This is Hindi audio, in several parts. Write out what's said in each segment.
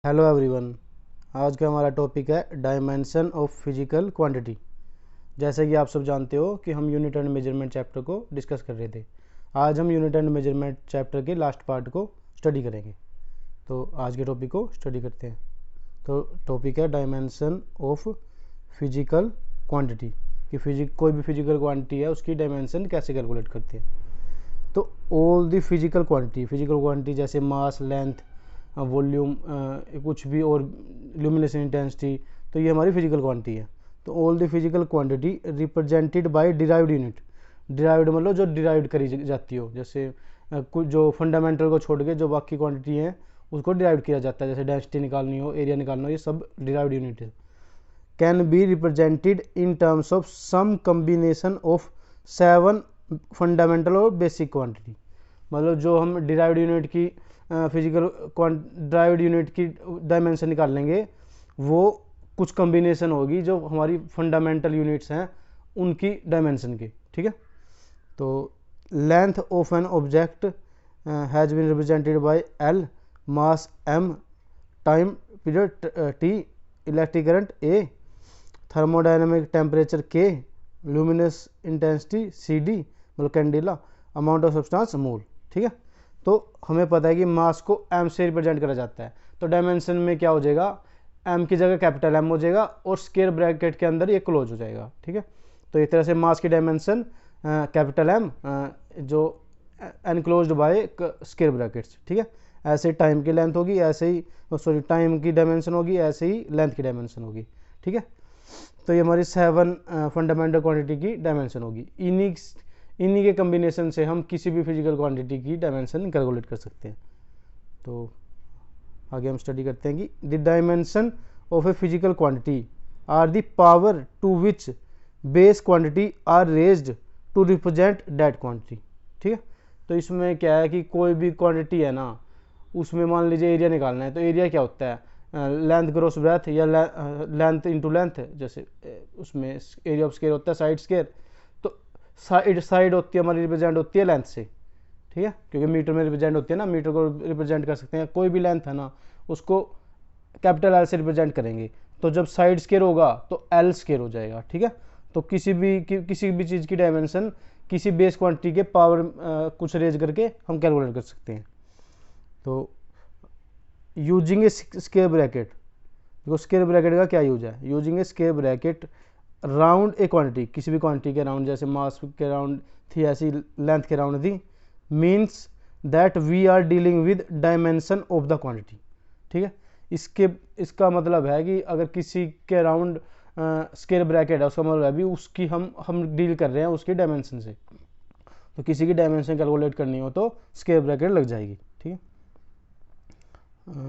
Hello everyone. आज का हमारा टॉपिक है डायमेंशन ऑफ फिजिकल क्वांटिटी। जैसे कि आप सब जानते हो कि हम यूनिट एंड मेजरमेंट चैप्टर को डिस्कस कर रहे थे। आज हम यूनिट एंड मेजरमेंट चैप्टर के लास्ट पार्ट को स्टडी करेंगे। तो आज के टॉपिक को स्टडी करते हैं। तो टॉपिक है डायमेंशन ऑफ फिजिकल क्वांटिटी कि कोई भी फिजिकल क्वांटिटी है उसकी डायमेंशन कैसे कैलकुलेट करते हैं। तो ऑल द फिजिकल क्वांटिटी जैसे मास, लेंथ, वॉल्यूम, कुछ भी और ल्यूमिनेशन इंटेंसिटी, तो ये हमारी फिजिकल क्वांटिटी है। तो all the physical quantity represented by derived unit. Derived मतलब जो डिराइव्ड करी जाती हो, जैसे कुछ जो फंडामेंटल को छोड़ के जो बाकी क्वांटिटी हैं उसको डिराइव किया जाता है, जैसे डेंसिटी निकालनी हो, एरिया निकालना हो, ये सब डिराइव्ड यूनिट है। Can be represented in terms of some combination of 7 fundamental और बेसिक क्वांटिटी। मतलब जो हम डिराइव्ड यूनिट की डिराइव्ड यूनिट की डायमेंशन निकाल लेंगे, वो कुछ कम्बिनेशन होगी जो हमारी फंडामेंटल यूनिट्स हैं उनकी डायमेंशन की। ठीक है। तो length of an object has been represented by L, mass M, time period T, electric current A, thermodynamic temperature K, luminous intensity C D मतलब candela, amount of substance mole. ठीक है। तो हमें पता है कि मास को एम से रिप्रेजेंट करा जाता है, तो डायमेंशन में क्या हो जाएगा, एम की जगह कैपिटल एम हो जाएगा और स्क्वायर ब्रैकेट के अंदर ये क्लोज हो जाएगा। ठीक है। तो इस तरह से मास की डायमेंशन कैपिटल एम जो एनक्लोज्ड बाय स्क्वायर ब्रैकेट्स। ठीक है। ऐसे टाइम की लेंथ होगी, ऐसे ही टाइम की डायमेंशन होगी, ऐसे ही लेंथ की डायमेंशन होगी। ठीक है। तो ये हमारी 7 फंडामेंटल क्वांटिटी की डायमेंशन होगी। इन्हीं के कम्बिनेशन से हम किसी भी फिजिकल क्वांटिटी की डायमेंशन कैलकुलेट कर सकते हैं। तो आगे हम स्टडी करते हैं कि the dimension of a physical quantity are the power to which base quantity are raised to represent that quantity. ठीक है। तो इसमें क्या है कि कोई भी क्वांटिटी है ना, उसमें मान लीजिए एरिया निकालना है, तो एरिया क्या होता है, लेंथ क्रॉस ब्रेथ या लेंथ इंटू लेंथ। जैसे उसमें एरिया ऑफ स्क्वायर होता है साइड स्क्वायर, तो साइड होती है हमारी रिप्रेजेंट होती है लेंथ से। ठीक है। क्योंकि मीटर में रिप्रेजेंट होती है ना, मीटर को रिप्रेजेंट कर सकते हैं, कोई भी लेंथ है ना उसको कैपिटल एल से रिप्रेजेंट करेंगे। तो जब साइड स्क्वायर होगा तो एल स्क्वायर हो जाएगा। ठीक है। तो किसी भी चीज़ की डायमेंशन किसी बेस क्वांटिटी के पावर कुछ रेज करके हम कैलकुलेट कर सकते हैं। तो यूजिंग ए स्क्वायर ब्रैकेट, देखो स्क्वायर ब्रैकेट का क्या यूज है, यूजिंग ए स्क्वायर ब्रैकेट राउंड ए क्वांटिटी, किसी भी क्वांटिटी के राउंड, जैसे मास के राउंड थी ऐसी लेंथ के राउंड थी, means that we are dealing with dimension of the quantity. ठीक है। इसका मतलब है कि अगर किसी के राउंड स्क्वायर ब्रैकेट है, उसका मतलब है भी उसकी हम डील कर रहे हैं उसकी डायमेंशन से। तो किसी की डायमेंशन कैलकुलेट करनी हो तो स्क्वायर ब्रैकेट लग जाएगी। ठीक है।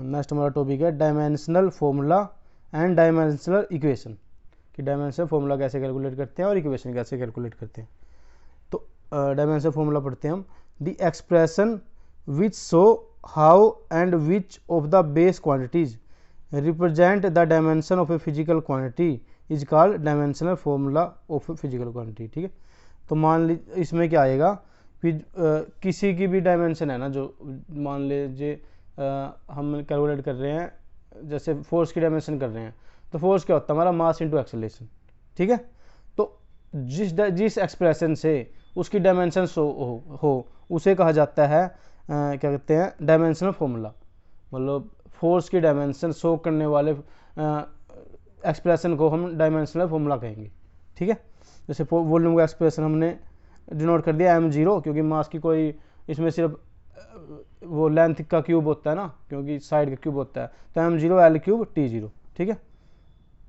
नेक्स्ट हमारा टॉपिक है dimensional formula and dimensional equation, कि डायमेंशनल फॉर्मूला कैसे कैलकुलेट करते हैं और इक्वेशन कैसे कैलकुलेट करते हैं। तो डायमेंशनल फॉर्मूला पढ़ते हैं हम। The expression which show how and which of the base quantities represent the dimension of a physical quantity is called dimensional formula of a physical quantity. ठीक है। तो मान लीजिए इसमें क्या आएगा कि किसी की भी डायमेंशन है ना, जो मान लीजिए हम कैलकुलेट कर रहे हैं, जैसे फोर्स की डायमेंशन कर रहे हैं, तो फोर्स क्या होता है हमारा, मास इंटू एक्सेलरेशन। ठीक है। तो जिस एक्सप्रेशन से उसकी डायमेंशन हो उसे कहा जाता है क्या कहते हैं, डायमेंशनल फॉर्मूला। मतलब फोर्स की डायमेंशन शो करने वाले एक्सप्रेशन को हम डायमेंशनल फॉर्मूला कहेंगे। ठीक है। जैसे वॉल्यूम का एक्सप्रेशन हमने डिनोट कर दिया m0, क्योंकि मास की कोई इसमें सिर्फ वो लेंथ का क्यूब होता है ना, क्योंकि साइड का क्यूब होता है, तो m0 l³ t0। ठीक है।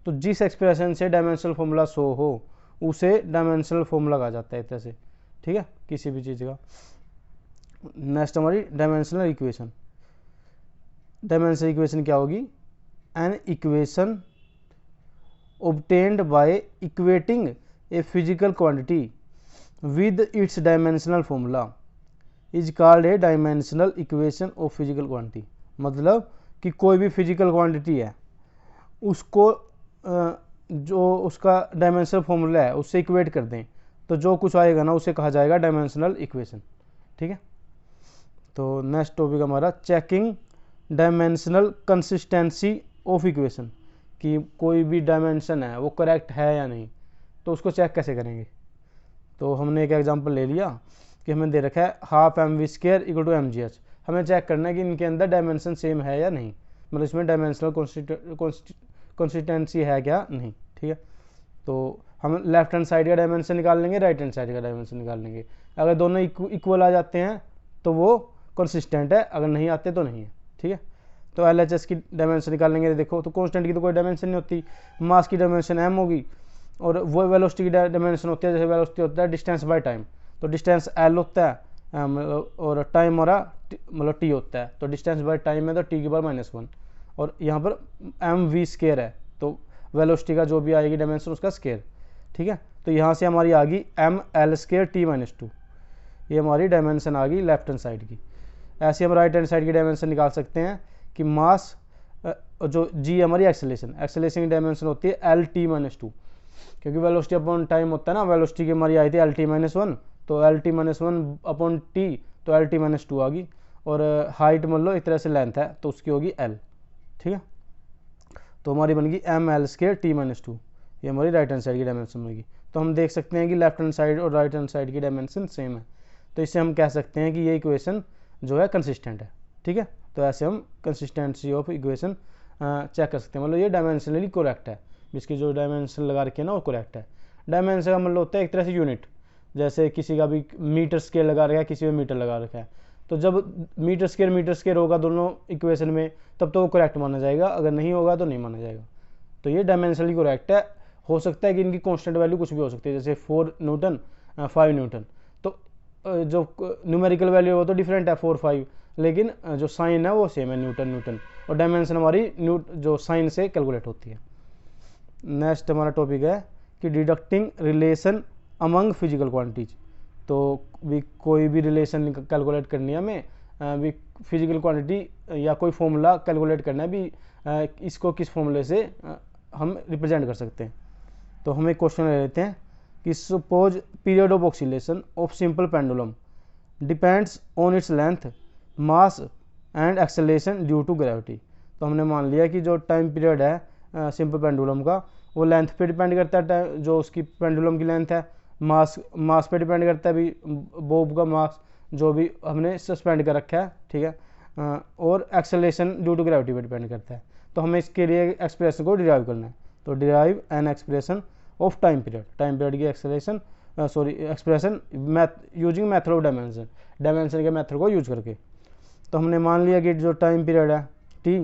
तो जिस एक्सप्रेशन से डायमेंशनल फॉर्मूला शो हो उसे डायमेंशनल फॉर्मूला कहा जाता है, तरह से। ठीक है। किसी भी चीज़ का। नेक्स्ट हमारी डायमेंशनल इक्वेशन। डायमेंशनल इक्वेशन क्या होगी, an equation obtained by equating a physical quantity with its dimensional formula is called a dimensional equation of physical quantity। मतलब कि कोई भी फिजिकल क्वांटिटी है उसको जो उसका डायमेंशनल फॉर्मूला है उससे इक्वेट कर दें, तो जो कुछ आएगा ना उसे कहा जाएगा डायमेंशनल इक्वेशन। ठीक है। तो नेक्स्ट टॉपिक हमारा checking dimensional consistency of equation, कि कोई भी डायमेंशन है वो करेक्ट है या नहीं, तो उसको चेक कैसे करेंगे। तो हमने एक एग्जांपल ले लिया कि हमें दे रखा है half M V square equal to M G H. हमें चेक करना है कि इनके अंदर डायमेंशन सेम है या नहीं, मतलब इसमें डायमेंशनल कंसिस्टेंसी है क्या नहीं, ठीक है। तो हम लेफ्ट हैंड साइड का डायमेंशन निकाल लेंगे, राइट हैंड साइड का डायमेंशन निकाल लेंगे। अगर दोनों इक्वल आ जाते हैं तो वो कंसिस्टेंट है, अगर नहीं आते तो नहीं है, ठीक है। तो एल एच एस की डायमेंशन निकाल लेंगे। देखो तो कॉन्स्टेंट की तो कोई डायमेंशन नहीं होती, मास की डायमेंशन एम होगी, और वो वेलोसिटी की डायमेंशन होती है, जैसे वेलोसिटी होता है डिस्टेंस बाय टाइम, तो डिस्टेंस एल होता है और टाइम हमारा मतलब टी होता है, तो डिस्टेंस बाय टाइम है तो टी की पावर -1, और यहाँ पर एम वी स्केयर है, तो वेलोसिटी का जो भी आएगी डायमेंशन उसका स्केयर, ठीक है। तो यहाँ से हमारी आ गई एम एल स्केयर टी -2, ये हमारी डायमेंशन आ गई लेफ्ट हैंड साइड की। ऐसे हम राइट हैंड साइड की डायमेंशन निकाल सकते हैं कि मास जो जी हमारी एक्सेलेरेशन की डायमेंशन होती है एल टी -2, क्योंकि वेलोसिटी अपॉन टाइम होता है ना, वेलोसिटी की हमारी आई थी एल टी -1, तो एल टी -1 अपॉन टी, तो एल टी -2 आ गई, और हाइट मान लो इस तरह से लेंथ है तो उसकी होगी एल, ठीक है। तो हमारी बन गई एम एल स्केयर टी -2, ये हमारी राइट हैंड साइड की डायमेंशन बनेगी। तो हम देख सकते हैं कि लेफ्ट हैंड साइड और राइट हैंड साइड की डायमेंशन सेम है, तो इससे हम कह सकते हैं कि ये इक्वेशन जो है कंसिस्टेंट है, ठीक है। तो ऐसे हम कंसिस्टेंसी ऑफ इक्वेशन चेक कर सकते हैं, मतलब ये डायमेंशनली करेक्ट है, जिसकी जो डायमेंशन लगा रखे हैं ना वो करेक्ट है। डायमेंशन का मतलब होता है एक तरह से यूनिट, जैसे किसी का भी मीटर स्केल लगा रखा है, किसी में मीटर लगा रखा है, तो जब मीटर स्केयर होगा दोनों इक्वेशन में तब तो वो करेक्ट माना जाएगा, अगर नहीं होगा तो नहीं माना जाएगा। तो ये डायमेंशनली करेक्ट है। हो सकता है कि इनकी कांस्टेंट वैल्यू कुछ भी हो सकती है, जैसे 4 न्यूटन 5 न्यूटन, तो जो न्यूमेरिकल वैल्यू है वो तो डिफरेंट है 4 5, लेकिन जो साइन है वो सेम है न्यूटन, और डायमेंशन हमारी जो साइन से कैलकुलेट होती है। नेक्स्ट हमारा टॉपिक है कि deducting relation among physical quantities. तो भी कोई भी रिलेशन कैलकुलेट करनी है हमें, भी फिजिकल क्वांटिटी या कोई फॉर्मूला कैलकुलेट करना है, भी इसको किस फॉर्मूले से हम रिप्रेजेंट कर सकते हैं। तो हम एक क्वेश्चन ले लेते हैं कि suppose period of oscillation of simple pendulum depends on its length, mass and acceleration due to gravity. तो हमने मान लिया कि जो टाइम पीरियड है सिंपल पेंडुलम का, वो लेंथ पे डिपेंड करता है, जो उसकी पेंडुलम की लेंथ है, मास पे डिपेंड करता है, भी बोब का मास जो भी हमने सस्पेंड कर रखा है, ठीक है, और एक्सेलेरेशन ड्यू टू ग्रेविटी पे डिपेंड करता है। तो हमें इसके लिए एक्सप्रेशन को डिराइव करना है, तो derive an expression of time period की acceleration expression using method of dimension के मेथड को यूज करके। तो हमने मान लिया कि जो टाइम पीरियड है टी,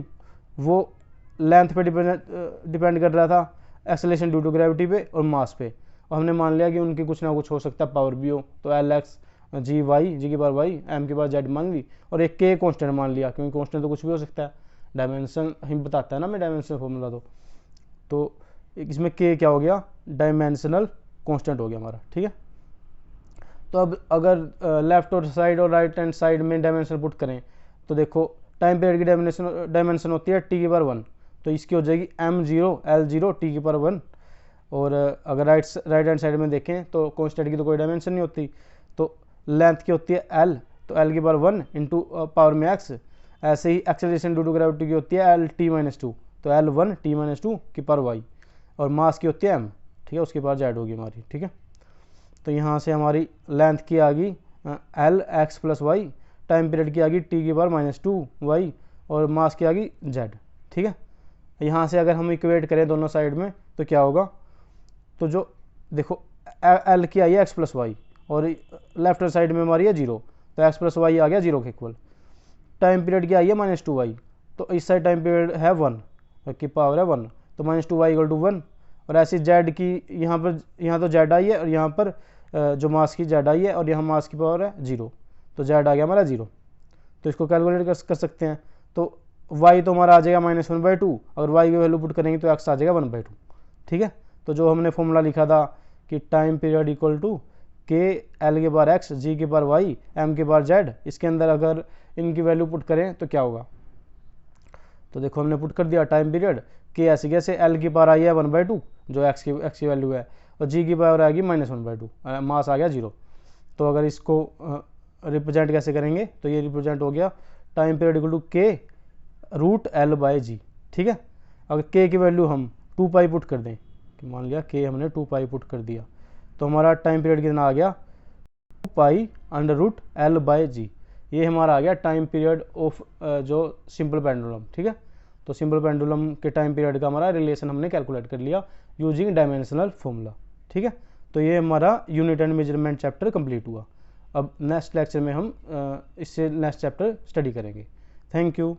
वो लेंथ पे डिपेंड कर रहा था, एक्सेलेरेशन ड्यू टू ग्रेविटी पे और मास पे, और हमने मान लिया कि उनकी कुछ ना कुछ हो सकता है, पावर भी हो, तो एल एक्स जी वाई, जी की पावर वाई, एम की पावर जेड मान ली, और एक के कॉन्स्टेंट मान लिया, क्योंकि कॉन्स्टेंट तो कुछ भी हो सकता है, डायमेंशन हम बताता है ना मैं डायमेंशन फॉर्मूला। तो इसमें के क्या हो गया, डायमेंशनल कांस्टेंट हो गया हमारा, ठीक है। तो अब अगर लेफ्ट और साइड और राइट हैंड साइड में डायमेंशन पुट करें, तो देखो टाइम पीरियड की डायमेंशन होती है टी की पावर 1, तो इसकी हो जाएगी m0 L0 टी की पावर 1। और अगर राइट हैंड साइड में देखें तो कांस्टेंट की तो कोई डायमेंशन नहीं होती, तो लेंथ की होती है L, तो L की पावर 1 इंटू पावर में x। ऐसे ही एक्सेलरेशन ड्यू टू ग्रेविटी की होती है LT -2, तो L1 T -2 की पावर y, और मास की होती है m, ठीक है, उसकी पावर z होगी हमारी, ठीक है। तो यहाँ से हमारी लेंथ की आ गई L X plus Y, time period की आ गई टी की पावर -2 वाई, और मास की आ गई जेड, ठीक है। यहाँ से अगर हम इक्वेट करें दोनों साइड में तो क्या होगा, तो जो देखो एल की आई है एक्स प्लस वाई, और लेफ्ट हैंड साइड में हमारी है 0, तो एक्स प्लस वाई आ गया 0 के इक्वल। टाइम पीरियड की आई है -2 वाई, तो इस साइड टाइम पीरियड है 1 की पावर है 1, तो -2 वाई इक्वल टू 1। और ऐसी जेड की यहाँ तो जेड आई है, और यहाँ पर जो मास की जेड आई है, और यहाँ मास की पावर है 0, तो जेड आ गया हमारा 0। तो इसको कैलकुलेट कर सकते हैं, तो y तो हमारा आ जाएगा -1/2, अगर y की वैल्यू पुट करेंगे तो x आ जाएगा 1/2, ठीक है। तो जो हमने फॉर्मूला लिखा था कि टाइम पीरियड इक्वल टू के एल के बार x, जी के बार y, m के बार z, इसके अंदर अगर इनकी वैल्यू पुट करें तो क्या होगा। तो देखो हमने पुट कर दिया टाइम पीरियड के ऐसे कैसे, एल की पावर आई है 1/2 जो एक्स की वैल्यू है, और जी की पावर आएगी -1/2, मास आ गया 0। तो अगर इसको रिप्रेजेंट कैसे करेंगे, तो ये रिप्रेजेंट हो गया टाइम पीरियड इक्वल टू के रूट एल बाई जी। ठीक है, अगर के की वैल्यू हम 2 पाई पुट कर दें, कि मान लिया के हमने 2 पाई पुट कर दिया, तो हमारा टाइम पीरियड कितना आ गया 2 pi under root L by G. ये हमारा आ गया टाइम पीरियड ऑफ जो सिंपल पेंडुलम। ठीक है, तो सिंपल पेंडुलम के टाइम पीरियड का हमारा रिलेशन हमने कैलकुलेट कर लिया यूजिंग डायमेंशनल फॉर्मूला। ठीक है, तो ये हमारा unit and measurement chapter complete हुआ। अब नेक्स्ट लेक्चर में हम इससे नेक्स्ट चैप्टर स्टडी करेंगे। Thank you.